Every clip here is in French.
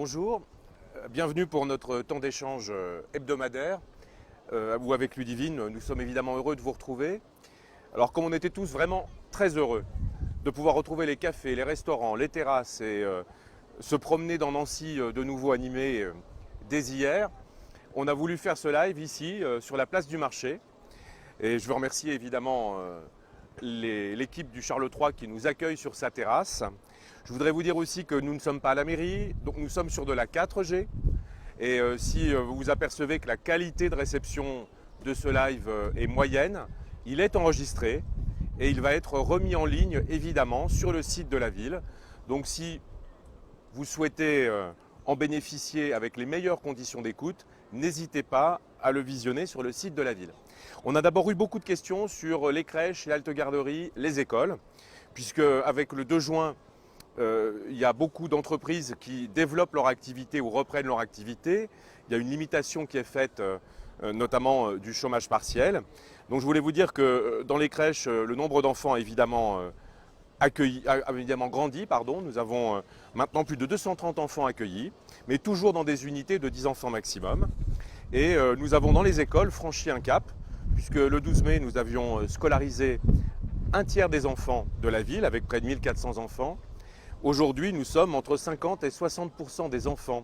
Bonjour, bienvenue pour notre temps d'échange hebdomadaire où avec Ludivine, nous sommes évidemment heureux de vous retrouver. Alors comme on était tous vraiment très heureux de pouvoir retrouver les cafés, les restaurants, les terrasses et se promener dans Nancy de nouveau animé dès hier, on a voulu faire ce live ici sur la place du marché. Et je veux remercier évidemment l'équipe du Charles III qui nous accueille sur sa terrasse. Je voudrais vous dire aussi que nous ne sommes pas à la mairie, donc nous sommes sur de la 4G. Et si vous vous apercevez que la qualité de réception de ce live est moyenne, il est enregistré et il va être remis en ligne évidemment sur le site de la ville. Donc si vous souhaitez en bénéficier avec les meilleures conditions d'écoute, n'hésitez pas à le visionner sur le site de la ville. On a d'abord eu beaucoup de questions sur les crèches, les haltes garderies, les écoles, puisque avec le 2 juin, il y a beaucoup d'entreprises qui développent leur activité ou reprennent leur activité. Il y a une limitation qui est faite, notamment du chômage partiel. Donc je voulais vous dire que dans les crèches, le nombre d'enfants a évidemment grandi. Nous avons maintenant plus de 230 enfants accueillis, mais toujours dans des unités de 10 enfants maximum. Et nous avons dans les écoles franchi un cap, puisque le 12 mai, nous avions scolarisé un tiers des enfants de la ville, avec près de 1400 enfants. Aujourd'hui, nous sommes entre 50 et 60% des enfants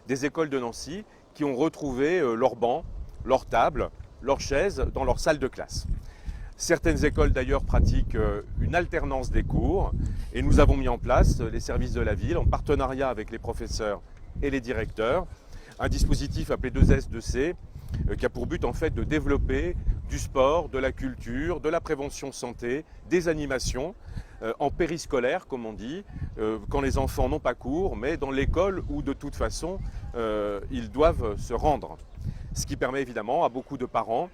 des écoles de Nancy qui ont retrouvé leurs bancs, leurs tables, leurs chaises dans leur salle de classe. Certaines écoles d'ailleurs pratiquent une alternance des cours et nous avons mis en place, les services de la ville, en partenariat avec les professeurs et les directeurs, un dispositif appelé 2S2C qui a pour but en fait de développer du sport, de la culture, de la prévention santé, des animations en périscolaire comme on dit, quand les enfants n'ont pas cours, mais dans l'école où de toute façon ils doivent se rendre. Ce qui permet évidemment à beaucoup de parents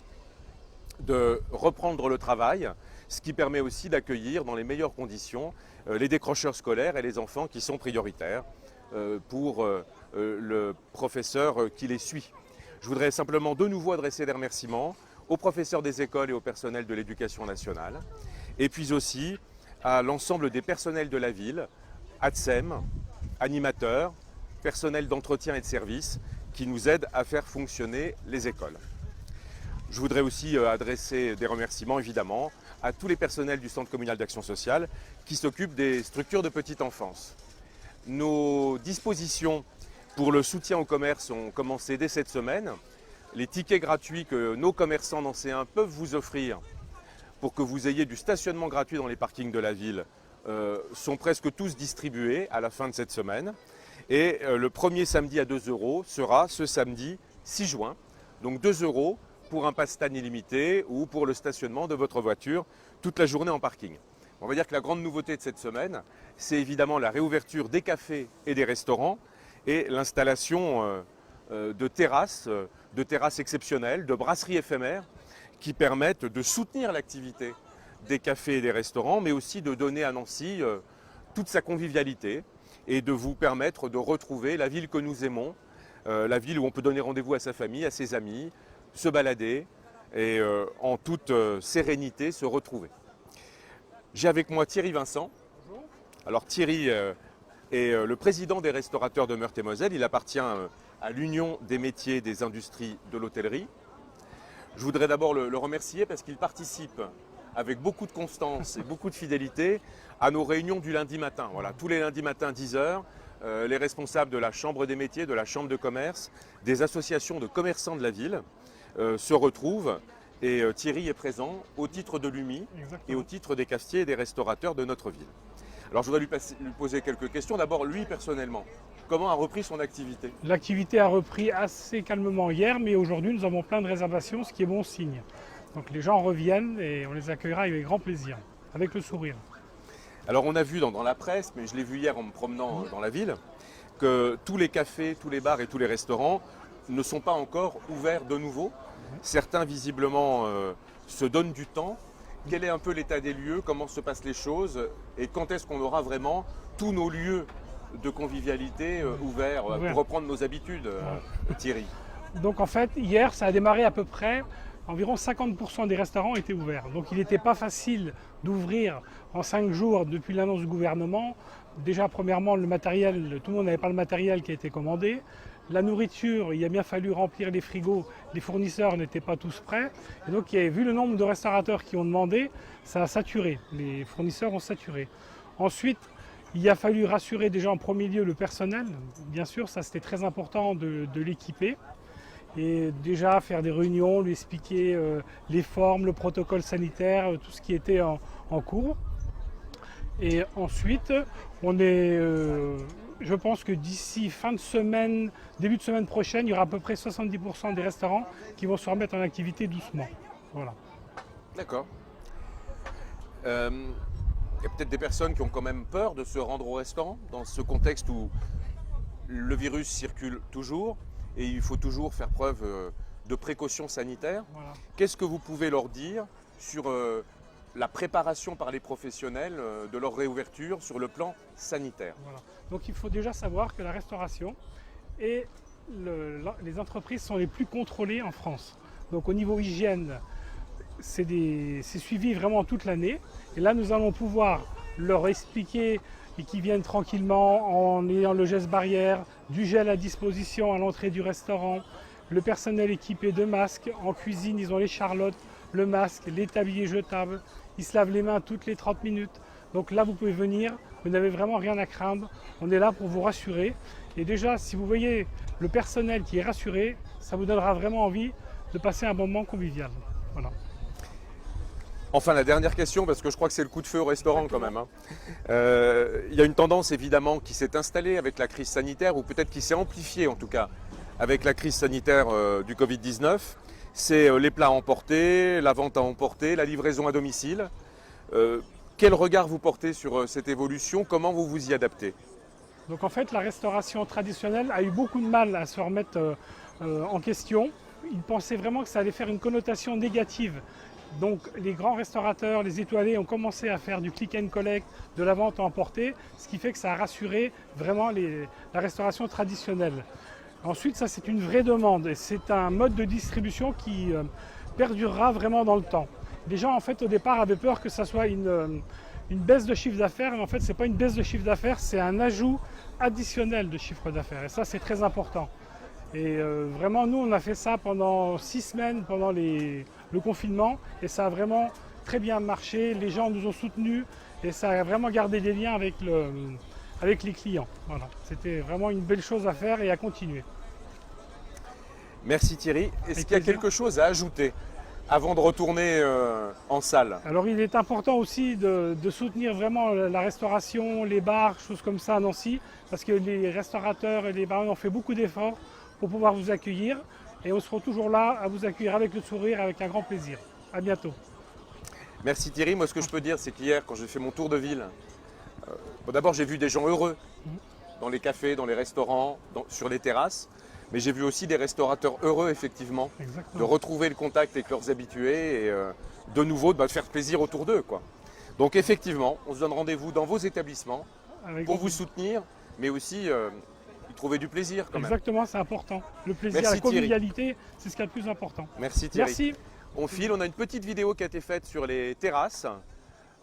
de reprendre le travail, ce qui permet aussi d'accueillir dans les meilleures conditions les décrocheurs scolaires et les enfants qui sont prioritaires pour le professeur qui les suit. Je voudrais simplement de nouveau adresser des remerciements aux professeurs des écoles et au personnel de l'éducation nationale, et puis aussi à l'ensemble des personnels de la ville, ATSEM, animateurs, personnel d'entretien et de service, qui nous aident à faire fonctionner les écoles. Je voudrais aussi adresser des remerciements évidemment à tous les personnels du Centre communal d'action sociale qui s'occupent des structures de petite enfance. Nos dispositions pour le soutien au commerce ont commencé dès cette semaine. Les tickets gratuits que nos commerçants nancéens peuvent vous offrir pour que vous ayez du stationnement gratuit dans les parkings de la ville sont presque tous distribués à la fin de cette semaine. Et le premier samedi à 2 € sera ce samedi 6 juin. Donc 2 € pour un passe-temps illimité ou pour le stationnement de votre voiture toute la journée en parking. On va dire que la grande nouveauté de cette semaine, c'est évidemment la réouverture des cafés et des restaurants et l'installation de terrasses exceptionnelles, de brasseries éphémères qui permettent de soutenir l'activité des cafés et des restaurants, mais aussi de donner à Nancy toute sa convivialité et de vous permettre de retrouver la ville que nous aimons, la ville où on peut donner rendez-vous à sa famille, à ses amis, se balader et en toute sérénité se retrouver. J'ai avec moi Thierry Vincent. Bonjour. Alors Thierry est le président des restaurateurs de Meurthe-et-Moselle. Il appartient à l'Union des métiers et des industries de l'hôtellerie. Je voudrais d'abord le remercier parce qu'il participe avec beaucoup de constance et beaucoup de fidélité à nos réunions du lundi matin. Voilà, tous les lundis matins 10 h, les responsables de la Chambre des métiers, de la Chambre de commerce, des associations de commerçants de la ville se retrouvent et Thierry est présent au titre de l'UMI et au titre des cafetiers et des restaurateurs de notre ville. Alors je voudrais lui poser quelques questions. D'abord, lui personnellement, comment a repris son activité? L'activité a repris assez calmement hier, mais aujourd'hui nous avons plein de réservations, ce qui est bon signe. Donc les gens reviennent et on les accueillera avec grand plaisir, avec le sourire. Alors on a vu dans la presse, mais je l'ai vu hier en me promenant dans la ville, que tous les cafés, tous les bars et tous les restaurants ne sont pas encore ouverts de nouveau. Certains visiblement se donnent du temps. Quel est un peu l'état des lieux, comment se passent les choses et quand est-ce qu'on aura vraiment tous nos lieux de convivialité ouverts pour reprendre nos habitudes, Thierry? Donc en fait, hier, ça a démarré à peu près, environ 50% des restaurants étaient ouverts. Donc il n'était pas facile d'ouvrir en 5 jours depuis l'annonce du gouvernement déjà premièrement le matériel, tout le monde n'avait pas le matériel qui a été commandé. La nourriture, il a bien fallu remplir les frigos, les fournisseurs n'étaient pas tous prêts. Et donc vu le nombre de restaurateurs qui ont demandé, ça a saturé, les fournisseurs ont saturé. Ensuite, il a fallu rassurer déjà en premier lieu le personnel, bien sûr, ça c'était très important de l'équiper. Et déjà faire des réunions, lui expliquer les formes, le protocole sanitaire, tout ce qui était en cours. Et ensuite, je pense que d'ici fin de semaine, début de semaine prochaine, il y aura à peu près 70% des restaurants qui vont se remettre en activité doucement. Voilà. D'accord. Il y a peut-être des personnes qui ont quand même peur de se rendre au restaurant dans ce contexte où le virus circule toujours et il faut toujours faire preuve de précautions sanitaires. Voilà. Qu'est-ce que vous pouvez leur dire sur la préparation par les professionnels de leur réouverture sur le plan sanitaire? Voilà. Donc il faut déjà savoir que la restauration et les entreprises sont les plus contrôlées en France. Donc au niveau hygiène, c'est suivi vraiment toute l'année. Et là, nous allons pouvoir leur expliquer et qu'ils viennent tranquillement en ayant le geste barrière, du gel à disposition à l'entrée du restaurant, le personnel équipé de masques. En cuisine, ils ont les charlottes, le masque, les tabliers jetables. Ils se lavent les mains toutes les 30 minutes. Donc là, vous pouvez venir, vous n'avez vraiment rien à craindre. On est là pour vous rassurer. Et déjà, si vous voyez le personnel qui est rassuré, ça vous donnera vraiment envie de passer un moment convivial. Voilà. Enfin, la dernière question, parce que je crois que c'est le coup de feu au restaurant quand même. Il y a une tendance évidemment qui s'est installée avec la crise sanitaire, ou peut-être qui s'est amplifiée en tout cas avec la crise sanitaire du Covid-19. C'est les plats à emporter, la vente à emporter, la livraison à domicile. Quel regard vous portez sur cette évolution? Comment vous vous y adaptez? Donc en fait, la restauration traditionnelle a eu beaucoup de mal à se remettre en question. Ils pensaient vraiment que ça allait faire une connotation négative. Donc les grands restaurateurs, les étoilés ont commencé à faire du click and collect, de la vente à emporter, ce qui fait que ça a rassuré vraiment la restauration traditionnelle. Ensuite, ça c'est une vraie demande et c'est un mode de distribution qui perdurera vraiment dans le temps. Les gens en fait au départ avaient peur que ça soit une baisse de chiffre d'affaires, mais en fait c'est pas une baisse de chiffre d'affaires, c'est un ajout additionnel de chiffre d'affaires et ça c'est très important. Et vraiment nous on a fait ça pendant 6 semaines pendant le confinement et ça a vraiment très bien marché, les gens nous ont soutenus et ça a vraiment gardé des liens avec les clients. Voilà. C'était vraiment une belle chose à faire et à continuer. Merci Thierry. Est-ce qu'il y a quelque chose à ajouter avant de retourner en salle? Alors il est important aussi de soutenir vraiment la restauration, les bars, choses comme ça à Nancy, parce que les restaurateurs et les bars ont fait beaucoup d'efforts pour pouvoir vous accueillir et on sera toujours là à vous accueillir avec le sourire, avec un grand plaisir. À bientôt. Merci Thierry. Moi ce que je peux dire c'est qu'hier quand j'ai fait mon tour de ville, d'abord j'ai vu des gens heureux dans les cafés, dans les restaurants, sur les terrasses. Mais j'ai vu aussi des restaurateurs heureux, effectivement, Exactement. de retrouver le contact avec leurs habitués et de nouveau de faire plaisir autour d'eux, quoi. Donc effectivement, on se donne rendez-vous dans vos établissements pour vous soutenir, mais aussi y trouver du plaisir quand même. Exactement, c'est important. Le plaisir, Merci, la convivialité, c'est ce qui est le plus important. Merci Thierry. Merci. On file, on a une petite vidéo qui a été faite sur les terrasses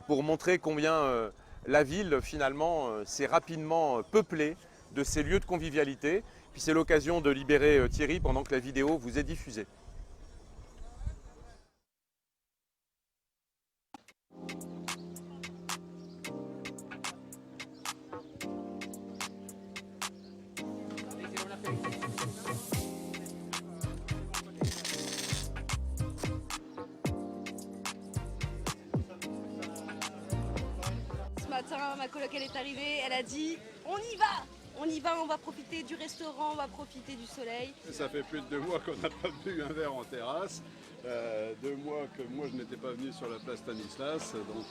pour montrer combien la ville finalement s'est rapidement peuplée de ces lieux de convivialité. Puis c'est l'occasion de libérer Thierry pendant que la vidéo vous est diffusée. Ce matin, ma coloc elle est arrivée, elle a dit on y va, on va profiter du restaurant, on va profiter du soleil. Ça fait plus de 2 mois qu'on n'a pas bu un verre en terrasse, 2 mois que moi je n'étais pas venu sur la place Stanislas, donc...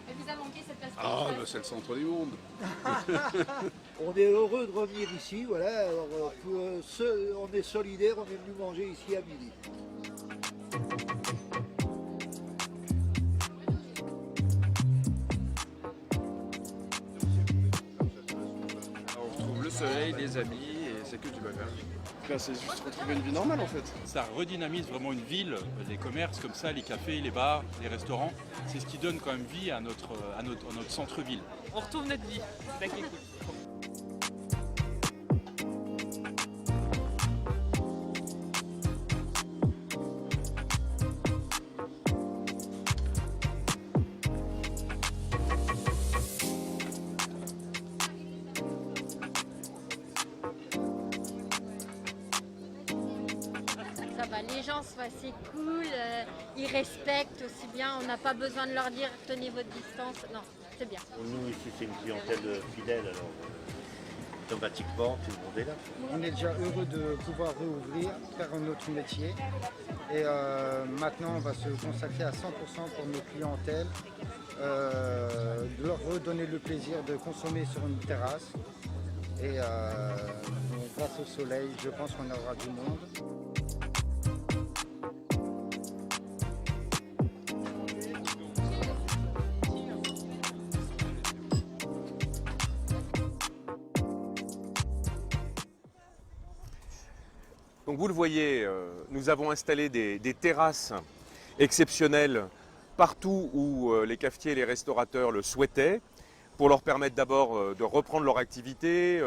Elle vous a manqué cette place bah, c'est le centre du monde. On est heureux de revenir ici, voilà. Alors, on est solidaires, on est venu manger ici à midi. On retrouve le soleil, les amis et c'est que du bonheur. Là, c'est juste retrouver une vie normale en fait. Ça redynamise vraiment une ville, les commerces comme ça, les cafés, les bars, les restaurants. C'est ce qui donne quand même vie à notre centre-ville. On retrouve notre vie, c'est ça qui est cool. Ça va, les gens sont assez cool, ils respectent aussi bien, on n'a pas besoin de leur dire tenez votre distance, non, c'est bien. Nous ici c'est une clientèle fidèle, alors automatiquement tout le monde est là. On est déjà heureux de pouvoir rouvrir, faire un autre métier et maintenant on va se consacrer à 100% pour nos clientèles, de leur redonner le plaisir de consommer sur une terrasse et grâce au soleil je pense qu'on aura du monde. Donc vous le voyez, nous avons installé des terrasses exceptionnelles partout où les cafetiers et les restaurateurs le souhaitaient, pour leur permettre d'abord de reprendre leur activité,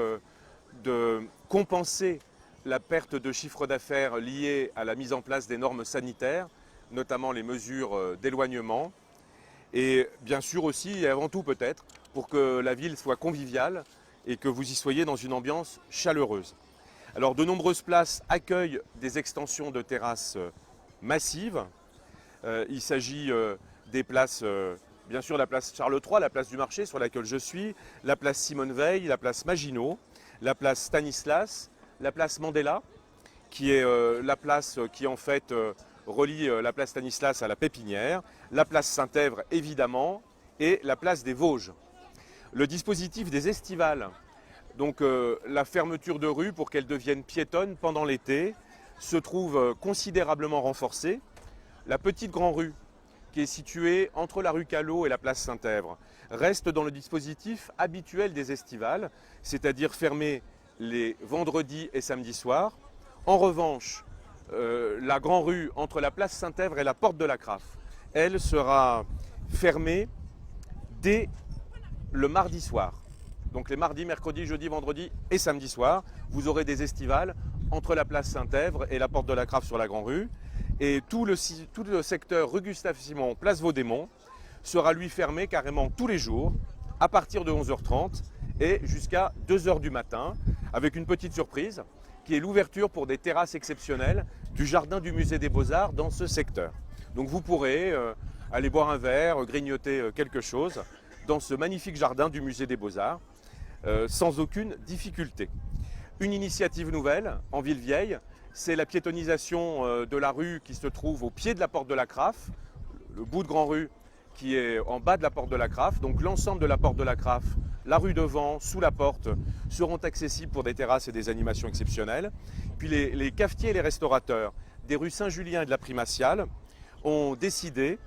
de compenser la perte de chiffre d'affaires liée à la mise en place des normes sanitaires, notamment les mesures d'éloignement, et bien sûr aussi et avant tout peut-être pour que la ville soit conviviale et que vous y soyez dans une ambiance chaleureuse. Alors de nombreuses places accueillent des extensions de terrasses massives. Il s'agit des places, bien sûr la place Charles III, la place du marché sur laquelle je suis, la place Simone Veil, la place Maginot, la place Stanislas, la place Mandela, qui est la place qui en fait relie la place Stanislas à la Pépinière, la place Saint-Èvre évidemment et la place des Vosges. Le dispositif des estivales, donc la fermeture de rue pour qu'elles deviennent piétonnes pendant l'été, se trouve considérablement renforcée. La petite Grand Rue, qui est située entre la rue Callot et la place Saint-Èvre, reste dans le dispositif habituel des estivales, c'est-à-dire fermée les vendredis et samedis soirs. En revanche, la Grand Rue entre la place Saint-Èvre et la porte de la Craffe, elle sera fermée dès le mardi soir. Donc les mardis, mercredis, jeudis, vendredis et samedi soir, vous aurez des estivales entre la place Saint-Èvre et la porte de la Craffe sur la Grand Rue. Et tout le secteur rue Gustave-Simon, place Vaudémont, sera lui fermé carrément tous les jours à partir de 11h30 et jusqu'à 2h du matin, avec une petite surprise qui est l'ouverture pour des terrasses exceptionnelles du jardin du musée des Beaux-Arts dans ce secteur. Donc vous pourrez aller boire un verre, grignoter quelque chose dans ce magnifique jardin du musée des Beaux-Arts. Sans aucune difficulté. Une initiative nouvelle en Ville-Vieille, c'est la piétonisation de la rue qui se trouve au pied de la porte de la Craffe, le bout de Grand Rue qui est en bas de la porte de la Craffe. Donc l'ensemble de la porte de la Craffe, la rue devant, sous la porte, seront accessibles pour des terrasses et des animations exceptionnelles. Puis les cafetiers et les restaurateurs des rues Saint-Julien et de la Primatiale ont décidé,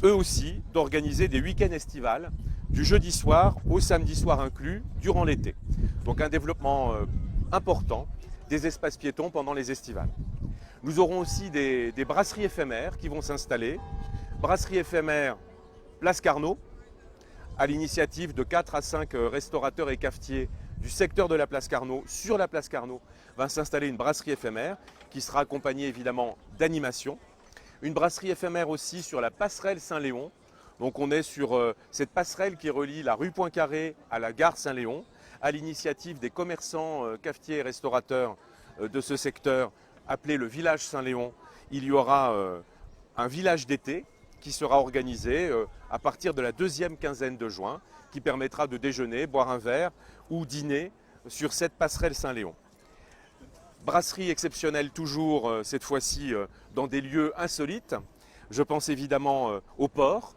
eux aussi, d'organiser des week-ends estivales du jeudi soir au samedi soir inclus durant l'été. Donc un développement important des espaces piétons pendant les estivales. Nous aurons aussi des brasseries éphémères qui vont s'installer. Brasserie éphémère Place Carnot, à l'initiative de 4 à 5 restaurateurs et cafetiers du secteur de la Place Carnot. Sur la Place Carnot va s'installer une brasserie éphémère qui sera accompagnée évidemment d'animations. Une brasserie éphémère aussi sur la passerelle Saint-Léon. Donc on est sur cette passerelle qui relie la rue Poincaré à la gare Saint-Léon, à l'initiative des commerçants, cafetiers et restaurateurs de ce secteur appelé le village Saint-Léon. Il y aura un village d'été qui sera organisé à partir de la deuxième quinzaine de juin, qui permettra de déjeuner, boire un verre ou dîner sur cette passerelle Saint-Léon. Brasserie exceptionnelle toujours, cette fois-ci dans des lieux insolites. Je pense évidemment au port.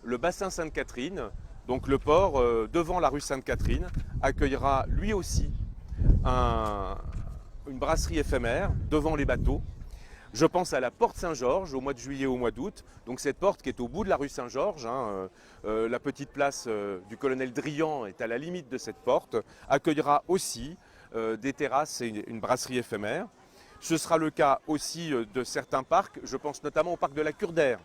Le bassin Sainte-Catherine, donc le port devant la rue Sainte-Catherine, accueillera lui aussi une brasserie éphémère devant les bateaux. Je pense à la porte Saint-Georges au mois de juillet, au mois d'août. Donc cette porte qui est au bout de la rue Saint-Georges, la petite place du colonel Drian est à la limite de cette porte, accueillera aussi des terrasses et une brasserie éphémère. Ce sera le cas aussi de certains parcs, je pense notamment au parc de la Cure d'Air,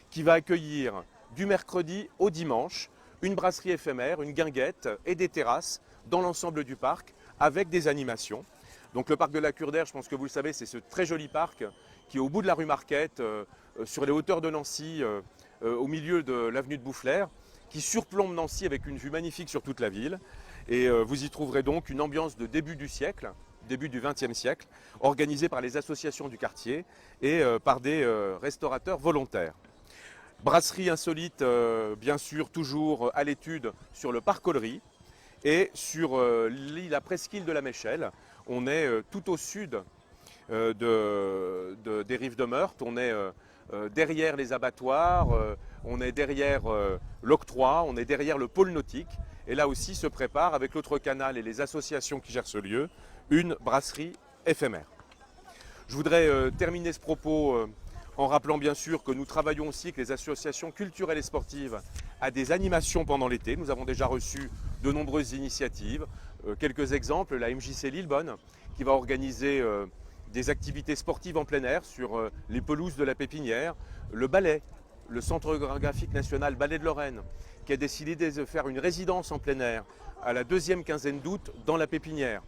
qui va accueillir du mercredi au dimanche une brasserie éphémère, une guinguette et des terrasses dans l'ensemble du parc avec des animations. Donc le parc de la Cure d'Air, je pense que vous le savez, c'est ce très joli parc qui est au bout de la rue Marquette, sur les hauteurs de Nancy, au milieu de l'avenue de Boufflers, qui surplombe Nancy avec une vue magnifique sur toute la ville. Et vous y trouverez donc une ambiance de début du siècle, début du XXe siècle, organisée par les associations du quartier et par des restaurateurs volontaires. Brasserie insolite, bien sûr, toujours à l'étude sur le parc Ollery et sur la presqu'île de la Méchelle. On est tout au sud des rives de Meurthe, on est derrière les abattoirs, on est derrière l'octroi, on est derrière le pôle nautique. Et là aussi se prépare, avec l'autre canal et les associations qui gèrent ce lieu, une brasserie éphémère. Je voudrais terminer ce propos en rappelant bien sûr que nous travaillons aussi avec les associations culturelles et sportives à des animations pendant l'été. Nous avons déjà reçu de nombreuses initiatives. Quelques exemples, la MJC Lillebonne qui va organiser des activités sportives en plein air sur les pelouses de la Pépinière. Le ballet, le Centre chorégraphique national Ballet de Lorraine, qui a décidé de faire une résidence en plein air à la deuxième quinzaine d'août dans la Pépinière.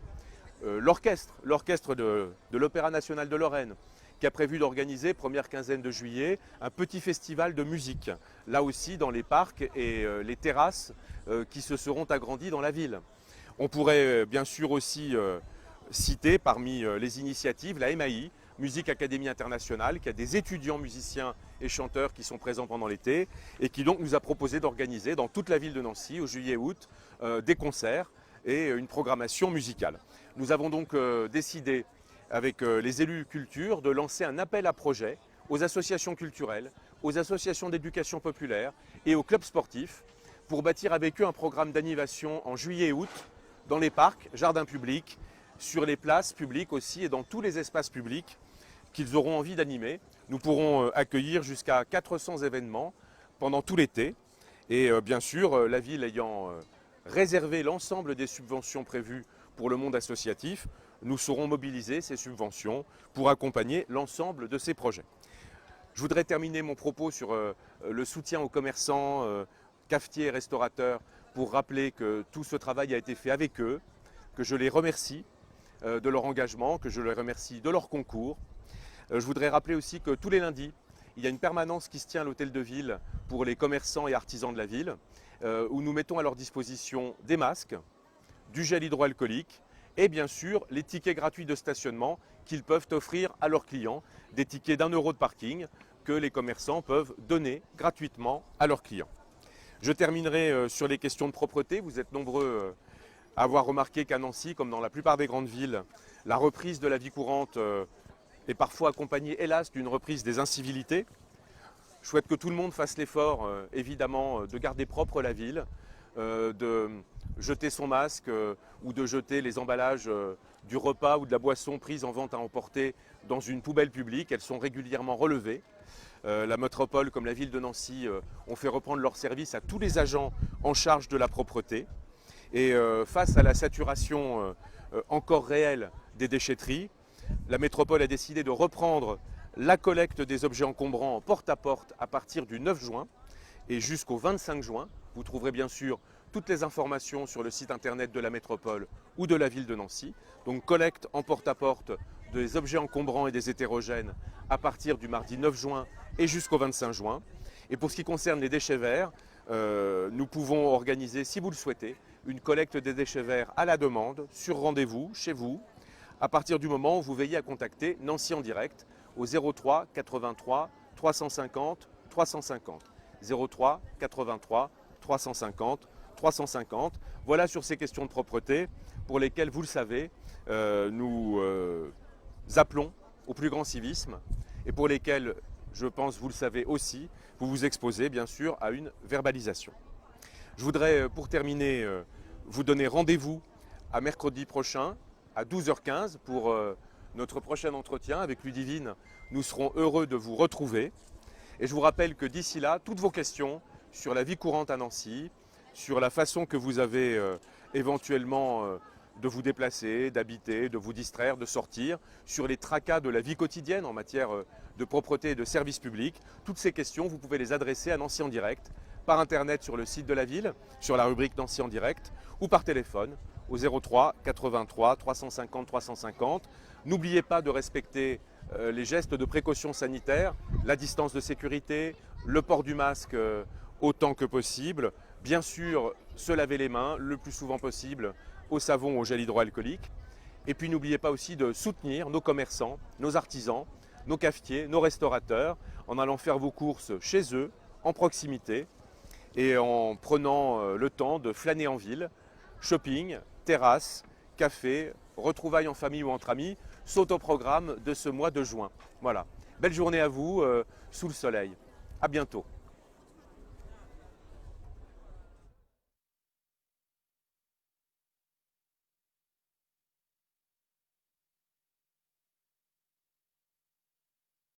L'orchestre de l'Opéra national de Lorraine, qui a prévu d'organiser, première quinzaine de juillet, un petit festival de musique, là aussi dans les parcs et les terrasses qui se seront agrandies dans la ville. On pourrait bien sûr aussi citer parmi les initiatives la MAI, Musique Académie Internationale, qui a des étudiants musiciens et chanteurs qui sont présents pendant l'été et qui donc nous a proposé d'organiser dans toute la ville de Nancy, au juillet-août, des concerts et une programmation musicale. Nous avons donc décidé, avec les élus culture, de lancer un appel à projets aux associations culturelles, aux associations d'éducation populaire et aux clubs sportifs pour bâtir avec eux un programme d'animation en juillet et août dans les parcs, jardins publics, sur les places publiques aussi et dans tous les espaces publics qu'ils auront envie d'animer. Nous pourrons accueillir jusqu'à 400 événements pendant tout l'été et bien sûr la ville ayant réservé l'ensemble des subventions prévues pour le monde associatif, nous saurons mobiliser ces subventions pour accompagner l'ensemble de ces projets. Je voudrais terminer mon propos sur le soutien aux commerçants, cafetiers et restaurateurs pour rappeler que tout ce travail a été fait avec eux, que je les remercie de leur engagement, que je les remercie de leur concours. Je voudrais rappeler aussi que tous les lundis, il y a une permanence qui se tient à l'hôtel de ville pour les commerçants et artisans de la ville, où nous mettons à leur disposition des masques, du gel hydroalcoolique et bien sûr les tickets gratuits de stationnement qu'ils peuvent offrir à leurs clients, des tickets d'1 € de parking que les commerçants peuvent donner gratuitement à leurs clients. Je terminerai sur les questions de propreté. Vous êtes nombreux à avoir remarqué qu'à Nancy, comme dans la plupart des grandes villes, la reprise de la vie courante est parfois accompagnée, hélas, d'une reprise des incivilités. Je souhaite que tout le monde fasse l'effort, évidemment, de garder propre la ville, de jeter son masque ou de jeter les emballages du repas ou de la boisson prise en vente à emporter dans une poubelle publique. Elles sont régulièrement relevées. La métropole, comme la ville de Nancy, ont fait reprendre leur service à tous les agents en charge de la propreté. Et face à la saturation encore réelle des déchetteries, la métropole a décidé de reprendre la collecte des objets encombrants en porte-à-porte à partir du 9 juin et jusqu'au 25 juin. Vous trouverez bien sûr toutes les informations sur le site internet de la métropole ou de la ville de Nancy. Donc collecte en porte-à-porte des objets encombrants et des hétérogènes à partir du mardi 9 juin et jusqu'au 25 juin. Et pour ce qui concerne les déchets verts, nous pouvons organiser, si vous le souhaitez, une collecte des déchets verts à la demande, sur rendez-vous, chez vous, à partir du moment où vous veillez à contacter Nancy en direct au 03 83 350 350. 03 83 350 350. Voilà sur ces questions de propreté pour lesquelles, vous le savez, nous appelons au plus grand civisme et pour lesquelles, je pense, vous le savez aussi, vous vous exposez bien sûr à une verbalisation. Je voudrais, pour terminer, vous donner rendez-vous à mercredi prochain à 12h15 pour notre prochain entretien avec Ludivine. Nous serons heureux de vous retrouver. Et je vous rappelle que d'ici là, toutes vos questions sur la vie courante à Nancy, sur la façon que vous avez éventuellement de vous déplacer, d'habiter, de vous distraire, de sortir, sur les tracas de la vie quotidienne en matière de propreté et de services publics. Toutes ces questions, vous pouvez les adresser à Nancy en direct, par internet sur le site de la ville, sur la rubrique Nancy en direct, ou par téléphone au 03 83 350 350. N'oubliez pas de respecter les gestes de précaution sanitaire, la distance de sécurité, le port du masque autant que possible. Bien sûr, se laver les mains le plus souvent possible au savon ou au gel hydroalcoolique. Et puis n'oubliez pas aussi de soutenir nos commerçants, nos artisans, nos cafetiers, nos restaurateurs, en allant faire vos courses chez eux, en proximité, et en prenant le temps de flâner en ville. Shopping, terrasse, café, retrouvailles en famille ou entre amis sont au programme de ce mois de juin. Voilà. Belle journée à vous, sous le soleil. À bientôt.